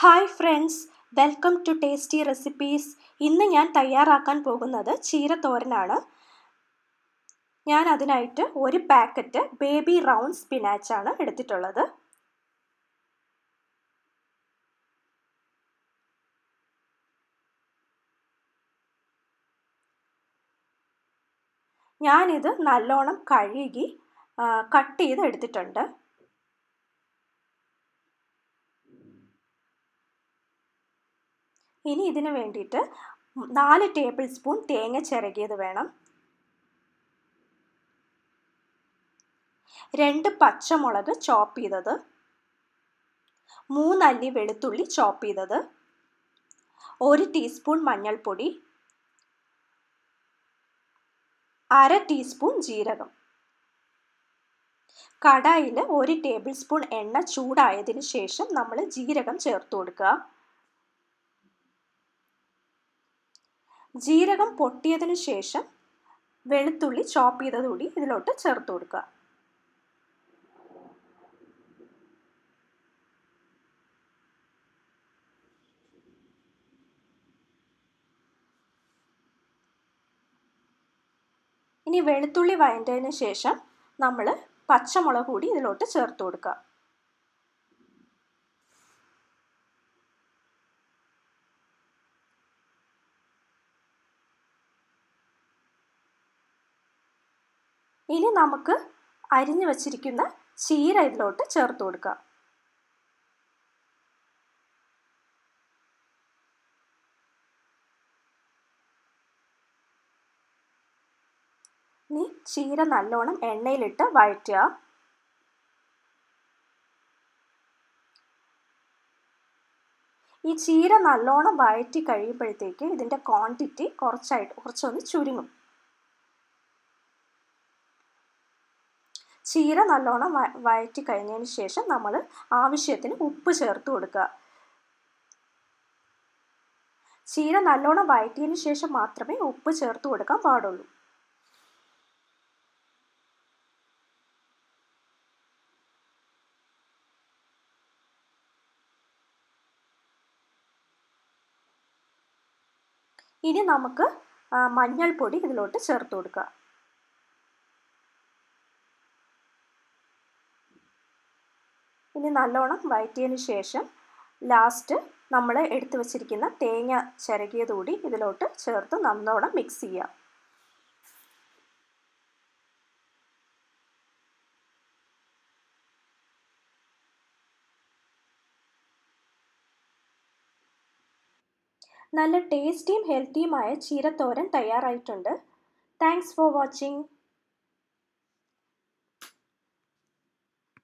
Hi friends, welcome to tasty recipes. ഇന്ന് ഞാൻ തയ്യാറാക്കാൻ പോകുന്നത് ചീരത്തോരനാണ്. ഞാൻ അതിനായിട്ട് ഒരു പാക്കറ്റ് ബേബി റൗണ്ട് സ്പിനാച്ചാണ് എടുത്തിട്ടുള്ളത്. ഞാനിത് നല്ലോണം കഴുകി കട്ട് ചെയ്ത് എടുത്തിട്ടുണ്ട്. ഇനി ഇതിന് വേണ്ടിയിട്ട് 4 ടേബിൾ സ്പൂൺ തേങ്ങ ചിരകിയത് വേണം, 2 പച്ചമുളക് ചോപ്പ് ചെയ്തത്, 3 അല്ലി വെളുത്തുള്ളി ചോപ്പ് ചെയ്തത്, 1 ടീസ്പൂൺ മഞ്ഞൾപ്പൊടി, 1/2 ടീസ്പൂൺ ജീരകം. കടായിൽ 1 ടേബിൾ സ്പൂൺ എണ്ണ ചൂടായതിനു ശേഷം നമ്മൾ ജീരകം ചേർത്ത് കൊടുക്കുക. ജീരകം പൊട്ടിയതിനു ശേഷം വെളുത്തുള്ളി ചോപ്പ് ചെയ്തത് കൂടി ഇതിലോട്ട് ചേർത്ത് കൊടുക്കുക. ഇനി വെളുത്തുള്ളി വഴണ്ടതിന് ശേഷം നമ്മൾ പച്ചമുളക് കൂടി ഇതിലോട്ട് ചേർത്ത് കൊടുക്കുക. ഇനി നമുക്ക് അരിഞ്ഞു വച്ചിരിക്കുന്ന ചീര ഇതിലോട്ട് ചേർത്ത് കൊടുക്കുക. ഇനി ചീര നല്ലോണം എണ്ണയിലിട്ട് വഴറ്റുക. ഈ ചീര നല്ലോണം വഴറ്റി കഴിയുമ്പോഴത്തേക്ക് ഇതിൻ്റെ ക്വാണ്ടിറ്റി കുറച്ചൊന്ന് ചുരുങ്ങും. ചീര നല്ലോണം വഴറ്റി കഴിഞ്ഞതിന് ശേഷം നമ്മൾ ആവശ്യത്തിന് ഉപ്പ് ചേർത്ത് കൊടുക്കുക. ചീര നല്ലോണം വഴറ്റിയതിന് ശേഷം മാത്രമേ ഉപ്പ് ചേർത്ത് കൊടുക്കാൻ പാടുള്ളൂ. ഇനി നമുക്ക് മഞ്ഞൾപ്പൊടി ഇതിലോട്ട് ചേർത്ത് കൊടുക്കുക. ഇനി നല്ലോണം വഴറ്റിയതിന് ശേഷം ലാസ്റ്റ് നമ്മൾ എടുത്തു വച്ചിരിക്കുന്ന തേങ്ങ ചിരകിയത് കൂടി ഇതിലോട്ട് ചേർത്ത് നല്ലോണം മിക്സ് ചെയ്യുക. നല്ല ടേസ്റ്റിയും ഹെൽത്തിയുമായ ചീരത്തോരൻ തയ്യാറായിട്ടുണ്ട്. Thanks for watching.